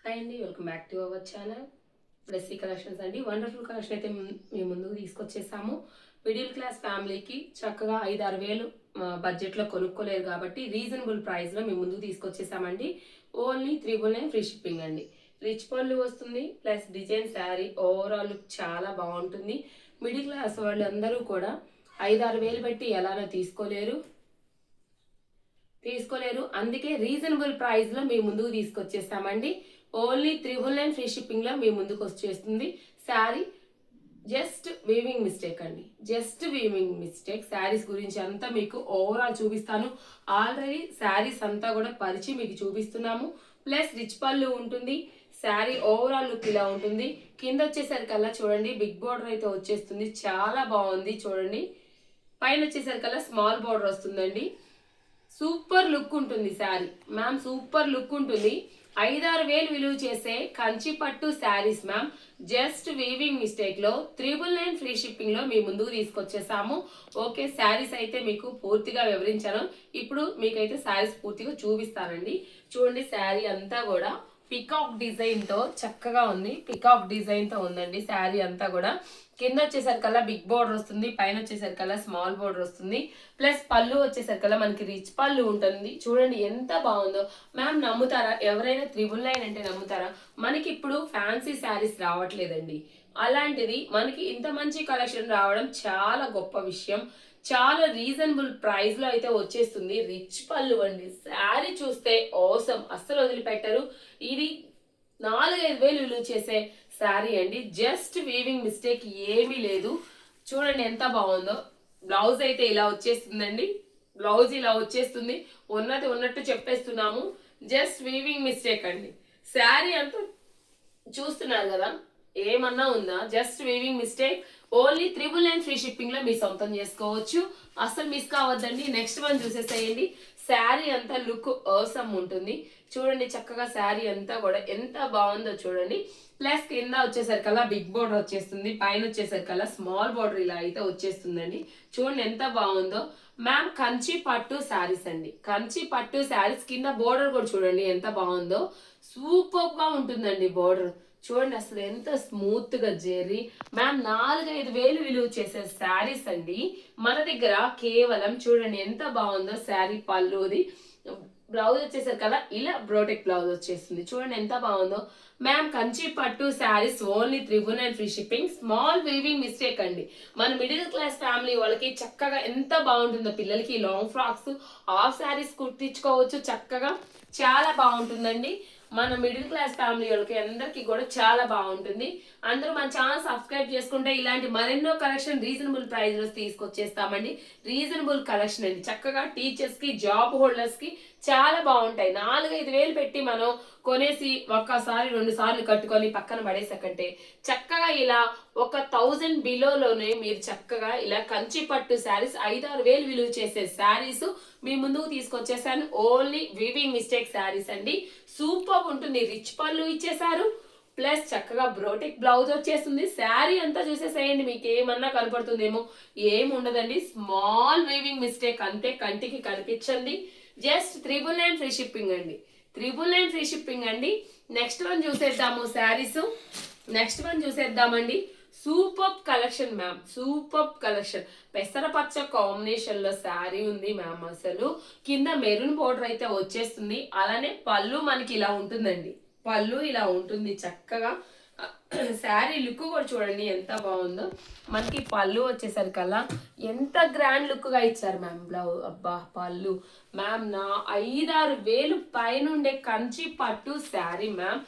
Hi అండి, welcome back to our channel Blessy collections అండి. Wonderful collection అయితే మేము ముందుకు తీసుకొచ్చేసాము. మిడిల్ క్లాస్ ఫ్యామిలీకి చక్కగా 5-6 వేలు బడ్జెట్లో కొనుక్కోలేరు కాబట్టి రీజనబుల్ ప్రైస్లో మేము ముందుకు తీసుకొచ్చేసామండి. ఓన్లీ 399 ఫ్రీ షిప్పింగ్ అండి. రిచ్ పళ్ళు వస్తుంది, plus design sari overall look చాలా బాగుంటుంది. మిడిల్ క్లాస్ వాళ్ళందరూ కూడా 5-6 వేలు పెట్టి ఎలానో తీసుకోలేరు. అందుకే రీజనబుల్ ప్రైస్ లో మేము ముందుకు తీసుకొచ్చేస్తామండి. ఓన్లీ 399 ఫ్రీ షిప్పింగ్ లో మీ ముందుకు వచ్చేస్తుంది. శారీ జస్ట్ వీవింగ్ మిస్టేక్ అండి, జస్ట్ వీవింగ్ మిస్టేక్. శారీస్ గురించి అంతా మీకు ఓవరాల్ చూపిస్తాను. ఆల్రెడీ శారీస్ అంతా కూడా పరిచి మీకు చూపిస్తున్నాము. ప్లస్ రిచ్ పళ్ళు ఉంటుంది. శారీ ఓవరాల్ లుక్ ఇలా ఉంటుంది. కింద వచ్చేసరికల్లా చూడండి బిగ్ బోర్డర్ అయితే వచ్చేస్తుంది, చాలా బాగుంది చూడండి. పైన వచ్చేసరికల్లా స్మాల్ బోర్డర్ వస్తుందండి. సూపర్ లుక్ ఉంటుంది శారీ మ్యామ్, సూపర్ లుక్ ఉంటుంది. 5-6 వేలు విలువ చేసే కంచి పట్టు saris ma'am, just weaving mistake లో 399 ఫ్రీ షిప్పింగ్ లో మీ ముందుకు తీసుకొచ్చేసాము. ఓకే, శారీస్ అయితే మీకు పూర్తిగా వివరించాను. ఇప్పుడు మీకైతే శారీస్ పూర్తిగా చూపిస్తానండి. చూడండి, శారీ అంతా కూడా పికాక్ డిజైన్ తో చక్కగా ఉంది. పికాక్ డిజైన్ తో ఉందండి శారీ అంతా కూడా. కింద వచ్చేసరికల్లా బిగ్ బోర్డర్ వస్తుంది, పైన వచ్చేసరికల్లా స్మాల్ బోర్డర్ వస్తుంది. ప్లస్ పళ్ళు వచ్చేసరికల్లా మనకి రిచ్ పళ్ళు ఉంటుంది. చూడండి ఎంత బాగుందో. మ్యామ్ నమ్ముతారా? ఎవరైనా 399 అంటే నమ్ముతారా? మనకి ఇప్పుడు ఫ్యాన్సీ శారీస్ రావట్లేదండి. అలాంటిది మనకి ఇంత మంచి కలెక్షన్ రావడం చాలా గొప్ప విషయం. చాలా రీజనబుల్ ప్రైస్ లో అయితే వచ్చేస్తుంది. రిచ్ పళ్ళు అండి. శారీ చూస్తే ఓసం, అస్సలు వదిలిపెట్టరు. ఇది 4-5 వేలు విలువ చేసే శారీ అండి. జస్ట్ వీవింగ్ మిస్టేక్ ఏమీ లేదు. చూడండి ఎంత బాగుందో. బ్లౌజ్ అయితే ఇలా వచ్చేస్తుందండి. బ్లౌజ్ ఇలా వచ్చేస్తుంది. ఉన్నది ఉన్నట్టు చెప్పేస్తున్నాము. జస్ట్ వీవింగ్ మిస్టేక్ అండి. శారీ అంతా చూస్తున్నారు కదా, ఏమన్నా ఉందా? Just weaving mistake. Only 399 free shipping లో మీ సొంతం చేసుకోవచ్చు. అస్సలు మిస్ కావద్దండి. నెక్స్ట్ వన్ చూసేసేయండి. శారీ అంతా లుక్ అవసరం ఉంటుంది. చూడండి చక్కగా శారీ అంతా కూడా ఎంత బాగుందో చూడండి. ప్లస్ కింద వచ్చేసరికల్లా బిగ్ బోర్డర్ వచ్చేస్తుంది, పైన వచ్చేసరికల్లా స్మాల్ బోర్డర్ ఇలా అయితే వచ్చేస్తుందండి. చూడండి ఎంత బాగుందో. మ్యామ్ కంచి పట్టు శారీస్ అండి. కంచి పట్టు శారీస్ కింద బోర్డర్ కూడా చూడండి ఎంత బాగుందో. సూపర్ గా ఉంటుందండి బోర్డర్. చూడండి అసలు ఎంత స్మూత్ గా జెర్రీ. మ్యామ్ 4-5 వేలు విలువ చేసే శారీస్ అండి మన దగ్గర. కేవలం చూడండి ఎంత బాగుందో శారీ. పళ్ళుది బ్లౌజ్ వచ్చేసరికల్లా ఇలా బ్రోటెక్ బ్లౌజ్ వచ్చేస్తుంది. చూడండి ఎంత బాగుందో. మ్యామ్ కంచి పట్టు saris only 399 free shipping. Small weaving mistake అండి. మన మిడిల్ క్లాస్ ఫ్యామిలీ వాళ్ళకి చక్కగా ఎంత బాగుంటుందో. పిల్లలకి లాంగ్ ఫ్రాక్స్, హాఫ్ శారీస్ కుట్టించుకోవచ్చు చక్కగా. చాలా బాగుంటుందండి. మన మిడిల్ క్లాస్ ఫ్యామిలీ వాళ్ళకి అందరికి కూడా చాలా బాగుంటుంది. అందరూ మన ఛానల్ సబ్స్క్రైబ్ చేసుకుంటే ఇలాంటి మరెన్నో కలెక్షన్ రీజనబుల్ ప్రైస్ లో తీసుకొచ్చేస్తామండి. రీజనబుల్ కలెక్షన్ అండి. చక్కగా టీచర్స్ కి, జాబ్ హోల్డర్స్ కి చాలా బాగుంటాయి. 4-5 వేలు పెట్టి మనం కొనేసి ఒక్కసారి 2 సార్లు కట్టుకొని పక్కన పడేసకంటే చక్కగా ఇలా 1000 బిలోలోనే మీరు చక్కగా ఇలా కంచి పట్టు శారీస్ 5-6 వేలు విలువ చేసే శారీస్ మీ ముందుకు తీసుకొచ్చేసాను. ఓన్లీ వీవింగ్ మిస్టేక్ శారీస్ అండి. సూపర్ ఉంటుంది. రిచ్ పళ్ళు ఇచ్చేసారు. ప్లస్ చక్కగా బ్రోటెక్ బ్లౌజ్ వచ్చేస్తుంది. శారీ అంతా చూసేసేయండి, మీకు ఏమన్నా కనపడుతుందేమో. ఏం ఉండదండి. స్మాల్ వీవింగ్ మిస్టేక్ అంతే, కంటికి కనిపించండి. జస్ట్ 399 ఫ్రీ షిప్పింగ్ అండి. 399 ఫ్రీ షిప్పింగ్ అండి. నెక్స్ట్ వన్ చూసేద్దాము శారీస్. నెక్స్ట్ వన్ చూసేద్దామండి. Super collection ma'am, super collection. పెసరపచ్చ కాంబినేషన్ లో శారీ ఉంది మ్యామ్. అసలు కింద మెరూన్ బోర్డర్ అయితే వచ్చేస్తుంది. అలానే పళ్ళు మనకి ఇలా ఉంటుందండి. పళ్ళు ఇలా ఉంటుంది చక్కగా. శారీ లుక్ కూడా చూడండి ఎంత బాగుందో. మనకి పళ్ళు వచ్చేసరికల్లా ఎంత గ్రాండ్ లుక్ గా ఇచ్చారు మ్యామ్. బ్లౌజ్ అబ్బా పళ్ళు మ్యామ్. 5-6 వేలు పైన ఉండే కంచి పట్టు sari ma'am.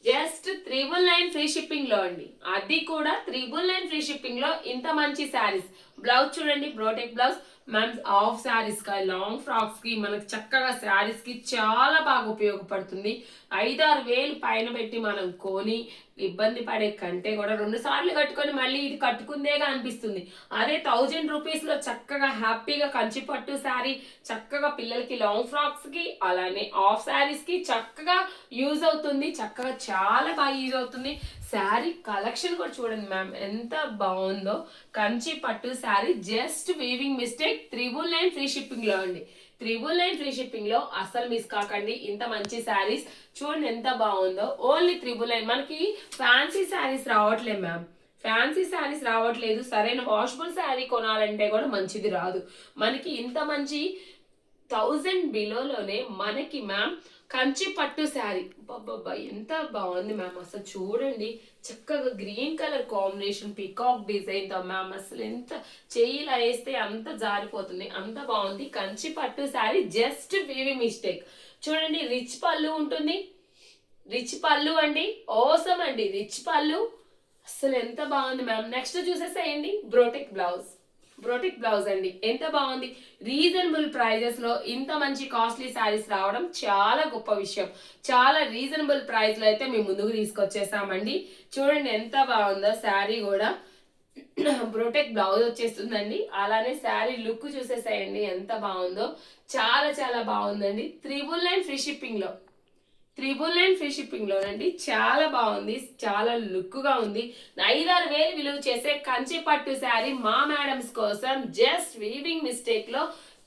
Just 399 free shipping లో అండి. అది కూడా 399 ఫ్రీ షిప్పింగ్ లో ఇంత మంచి శారీస్. బ్లౌజ్ చూడండి బ్రోటెక్ బ్లౌజ్. మ్యామ్ హాఫ్ శారీస్ కి, లాంగ్ ఫ్రాక్స్ కి, మనకి చక్కగా శారీస్ కి చాలా బాగా ఉపయోగపడుతుంది. 5-6 వేలు పైన పెట్టి మనం కొని ఇబ్బంది పడే కంటే కూడా 2 సార్లు కట్టుకొని మళ్ళీ ఇది కట్టుకుందేగా అనిపిస్తుంది. అదే 1000 రూపీస్ లో చక్కగా హ్యాపీగా కంచి పట్టు శారీ చక్కగా పిల్లలకి లాంగ్ ఫ్రాక్స్ కి, అలానే హాఫ్ శారీస్ కి చక్కగా యూజ్ అవుతుంది. చక్కగా చాలా బాగా యూజ్ అవుతుంది. శారీ కలెక్షన్ కూడా చూడండి మ్యామ్ ఎంత బాగుందో. కంచి పట్టు sari just weaving mistake 399 free shipping లో అండి. 999 ఫ్రీ షిప్పింగ్ లో అస్సలు మిస్ కాకండి. ఇంత మంచి శారీస్ చూడండి ఎంత బాగుందో. ఓన్లీ 999. మనకి ఫ్యాన్సీ శారీస్ రావట్లేదు మ్యామ్, ఫ్యాన్సీ శారీస్ రావట్లేదు. సరైన వాషబుల్ శారీ కొనాలంటే కూడా మంచిది రాదు మనకి. ఇంత మంచి 1000 బిలోలోనే మనకి మ్యామ్ కంచి పట్టు శారీ, బాబా ఎంత బాగుంది మ్యామ్. అసలు చూడండి చక్కగా green colour combination peacock design తో మ్యామ్, అసలు ఎంత చెయ్యిలా వేస్తే అంత జారిపోతుంది, అంత బాగుంది. కంచి పట్టు శారీ జస్ట్ వీవింగ్ మిస్టేక్. చూడండి రిచ్ పళ్ళు ఉంటుంది, రిచ్ పళ్ళు అండి, ఓసం అండి రిచ్ పళ్ళు. అసలు ఎంత బాగుంది మ్యామ్. నెక్స్ట్ చూసేసేయండి బ్రోటెక్ బ్లౌజ్. బ్రోటెక్ బ్లౌజ్ అండి ఎంత బాగుంది. రీజనబుల్ ప్రైజెస్ లో ఇంత మంచి కాస్ట్లీ శారీస్ రావడం చాలా గొప్ప విషయం. చాలా రీజనబుల్ ప్రైస్ లో అయితే మేము ముందుకు తీసుకొచ్చేసామండి. చూడండి ఎంత బాగుందో శారీ కూడా. బ్రోటెక్ బ్లౌజ్ వచ్చేస్తుందండి. అలానే శారీ లుక్ చూసేసేయండి ఎంత బాగుందో. చాలా చాలా బాగుందండి. 999 ఫ్రీ షిప్పింగ్ లో, 999 ఫ్రీ షిప్పింగ్ లోనండి. చాలా బాగుంది, చాలా లుక్ గా ఉంది. 5-6 వేలు విలువ చేసే కంచి పట్టు శారీ మా మేడమ్స్ కోసం జస్ట్ వీవింగ్ మిస్టేక్ లో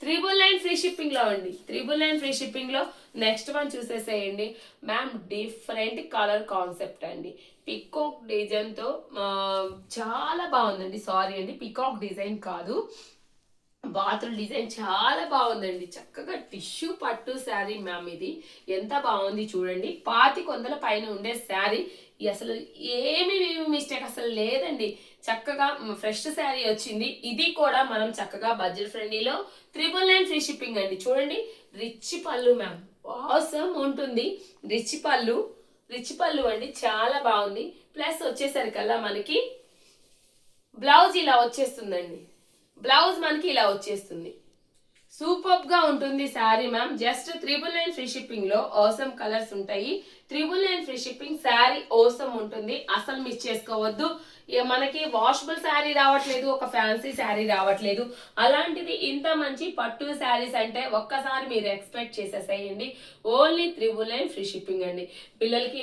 999 ఫ్రీ షిప్పింగ్ లో అండి. 999 ఫ్రీ షిప్పింగ్ లో. నెక్స్ట్ వన్ చూసేసేయండి మ్యామ్. డిఫరెంట్ కలర్ కాన్సెప్ట్ అండి, పికాక్ డిజైన్ తో చాలా బాగుందండి. సారీ అండి పికాక్ డిజైన్ కాదు, బాతుల డిజైన్ చాలా బాగుందండి. చక్కగా టిష్యూ పట్టు శారీ మ్యామ్. ఇది ఎంత బాగుంది చూడండి. 2500 పైన ఉండే శారీ. అసలు ఏమి మిస్టేక్ అసలు లేదండి. చక్కగా ఫ్రెష్ శారీ వచ్చింది. ఇది కూడా మనం చక్కగా బడ్జెట్ ఫ్రెండ్లీలో 999 ఫ్రీ షిప్పింగ్ అండి. చూడండి రిచ్ పళ్ళు మ్యామ్, ఆసమ్ ఉంటుంది. రిచ్ పళ్ళు, రిచ్ పళ్ళు అండి చాలా బాగుంది. ప్లస్ వచ్చేసరికల్లా మనకి బ్లౌజ్ ఇలా వచ్చేస్తుందండి. బ్లౌజ్ మనకి ఇలా వచ్చేస్తుంది. సూపర్ గా ఉంటుంది sari ma'am. Just 999 free shipping లో ఆసమ్ కలర్స్ ఉంటాయి. 999 ఫ్రీ షిప్పింగ్ శారీ ఓసమ్ ఉంటుంది, అసలు మిస్ చేసుకోవద్దు. మనకి వాషబుల్ శారీ రావట్లేదు, ఒక ఫ్యాన్సీ శారీ రావట్లేదు. అలాంటిది ఇంత మంచి పట్టు శారీస్ అంటే ఒక్కసారి మీరు ఎక్స్పెక్ట్ చేసేసేయండి. ఓన్లీ 999 ఫ్రీ షిప్పింగ్ అండి. పిల్లలకి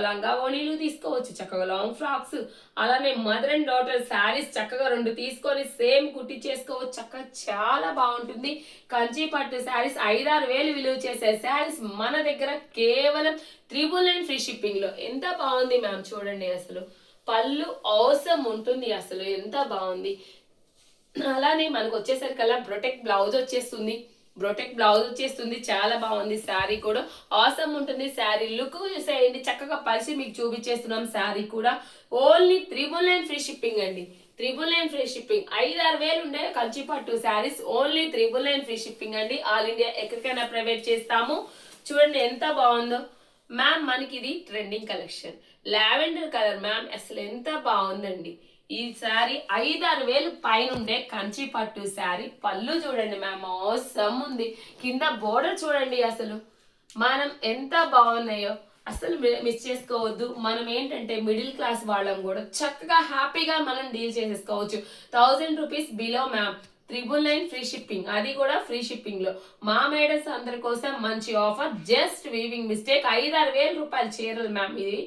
లంగా ఓణీలు తీసుకోవచ్చు, చక్కగా లాంగ్ ఫ్రాక్స్, అలానే మదర్ అండ్ డాటర్ శారీస్ చక్కగా 2 తీసుకొని సేమ్ కుట్టి చేసుకోవచ్చు. చక్కగా చాలా బాగుంటుంది. కంచి పట్టు శారీస్ 5-6 వేలు విలువ చేసే శారీస్ మన దగ్గర కేవలం 999 ఫ్రీ షిప్పింగ్ లో. ఎంత బాగుంది మ్యామ్ చూడండి. అసలు పళ్ళు అవసరం ఉంటుంది, అసలు ఎంత బాగుంది. అలానే మనకు వచ్చేసరికల్లా బ్రొటెక్ బ్లౌజ్ వచ్చేస్తుంది. బ్రొటెక్ బ్లౌజ్ వచ్చేస్తుంది, చాలా బాగుంది. శారీ కూడా ఆసమ్ ఉంటుంది. శారీ లుక్ చూసేయండి, చక్కగా పరిచి మీకు చూపించేస్తున్నాం. శారీ కూడా ఓన్లీ 999 ఫ్రీ షిప్పింగ్ అండి. 999 ఫ్రీ షిప్పింగ్. 5-6 వేలు ఉండే కంచి పట్టు శారీస్ ఓన్లీ 999 ఫ్రీ షిప్పింగ్ అండి. ఆల్ ఇండియా ఎక్కడికైనా ప్రైవేట్ చేస్తాము. చూడండి ఎంత బాగుందో మ్యామ్. మనకి ఇది trending collection, lavender colour ma'am. అసలు ఎంత బాగుందండి ఈ శారీ. 5-6 వేలు పైన ఉండే కంచి పట్టు శారీ. పళ్ళు చూడండి మ్యామ్, అవసరం ఉంది. కింద బోర్డర్ చూడండి, అసలు మనం ఎంత బాగున్నాయో అసలు మిస్ చేసుకోవద్దు. మనం ఏంటంటే మిడిల్ క్లాస్ వాళ్ళం కూడా చక్కగా హ్యాపీగా మనం డీల్ చేసేసుకోవచ్చు. 1000 rupees below ma'am. 999 free shipping, అది కూడా ఫ్రీ షిప్పింగ్ లో. మా మేడమ్స్ అందరి కోసం మంచి ఆఫర్. Just weaving mistake. 5-6 వేల రూపాయల చీరలు మ్యామ్. ఇది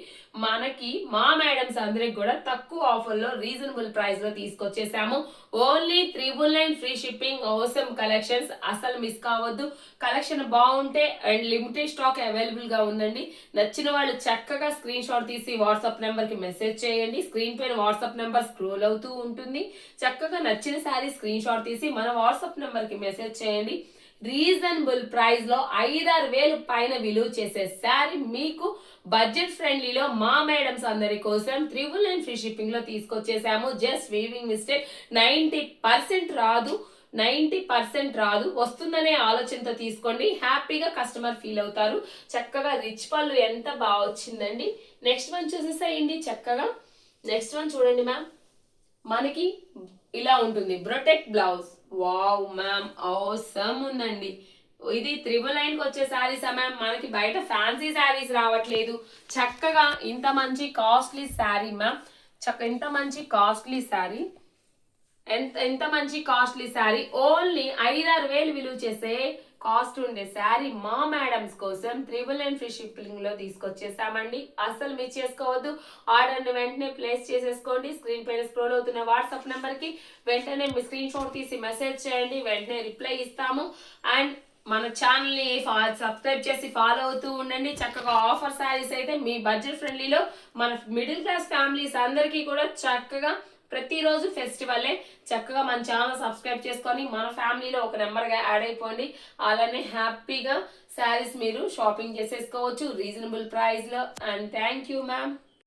మనకి మా మేడమ్స్ అందరికి కూడా తక్కువ ఆఫర్ లో రీజనబుల్ ప్రైస్ లో తీసుకొచ్చేసాము. Only 999 free shipping. అవసరం కలెక్షన్స్, అసలు మిస్ కావద్దు. కలెక్షన్ బాగుంటే అండ్ లిమిటెడ్ స్టాక్ అవైలబుల్ గా ఉందండి. నచ్చిన వాళ్ళు చక్కగా స్క్రీన్ షాట్ తీసి వాట్సాప్ నెంబర్ కి మెసేజ్ చేయండి. స్క్రీన్ పైన వాట్సాప్ నెంబర్ స్క్రోల్ అవుతూ ఉంటుంది. చక్కగా నచ్చిన శారీ స్క్రీన్ షాట్ తీసి మన వాట్సాప్ నెంబర్ కి మెసేజ్ చేయండి. రీజనబుల్ ప్రైస్ లో 5-6 వేలు పైన విలువ చేసే శారీ మీకు బడ్జెట్ ఫ్రెండ్లీలో మా మేడమ్స్ అందరి కోసం 999 ఫ్రీ షిప్పింగ్ లో తీసుకొచ్చేసాము. Just weaving mistake. 90% రాదు, 90% రాదు. వస్తుందనే ఆలోచనతో తీసుకోండి, హ్యాపీగా కస్టమర్ ఫీల్ అవుతారు. చక్కగా రిచ్ పళ్ళు ఎంత బాగా వచ్చిందండి. నెక్స్ట్ వన్ చూసేసేయండి చక్కగా. నెక్స్ట్ వన్ చూడండి మ్యామ్. మనకి ఇలా ఉంటుంది బ్రొటెక్ బ్లౌజ్. వావ్ మ్యామ్, అవసరం ఉందండి. ఇది 999 వచ్చే శారీస్ మ్యామ్. మనకి బయట ఫ్యాన్సీ శారీస్ రావట్లేదు. చక్కగా ఇంత మంచి కాస్ట్లీ శారీ మ్యామ్. ఇంత మంచి కాస్ట్లీ శారీ, ఎంత మంచి కాస్ట్లీ శారీ. ఓన్లీ 5-6 వేలు విలువ చేసే కాస్ట్ ఉండే శారీ మా మేడమ్స్ కోసం 999 ఫ్రీ షిప్పింగ్ లో తీసుకొచ్చేసామండి. అస్సలు మిస్ చేసుకోవద్దు. ఆర్డర్ ని వెంటనే ప్లేస్ చేసేసుకోండి. స్క్రీన్ పైన స్క్రోల్ అవుతున్న వాట్సాప్ నెంబర్ కి వెంటనే మీ స్క్రీన్ షాట్ తీసి మెసేజ్ చేయండి, వెంటనే రిప్లై ఇస్తాము. అండ్ మన ఛానల్ని సబ్స్క్రైబ్ చేసి ఫాలో అవుతూ ఉండండి. చక్కగా ఆఫర్ శారీస్ అయితే మీ బడ్జెట్ ఫ్రెండ్లీలో మన మిడిల్ క్లాస్ ఫ్యామిలీస్ అందరికీ కూడా చక్కగా ప్రతిరోజు ఫెస్టివల్లే చక్కగా మన ఛానల్ సబ్స్క్రైబ్ చేసుకొని మన ఫ్యామిలీలో ఒక నెంబర్గా యాడ్ అయిపోండి. అలానే హ్యాపీగా శారీస్ మీరు షాపింగ్ చేసేసుకోవచ్చు రీజనబుల్ ప్రైస్లో. And thank you ma'am.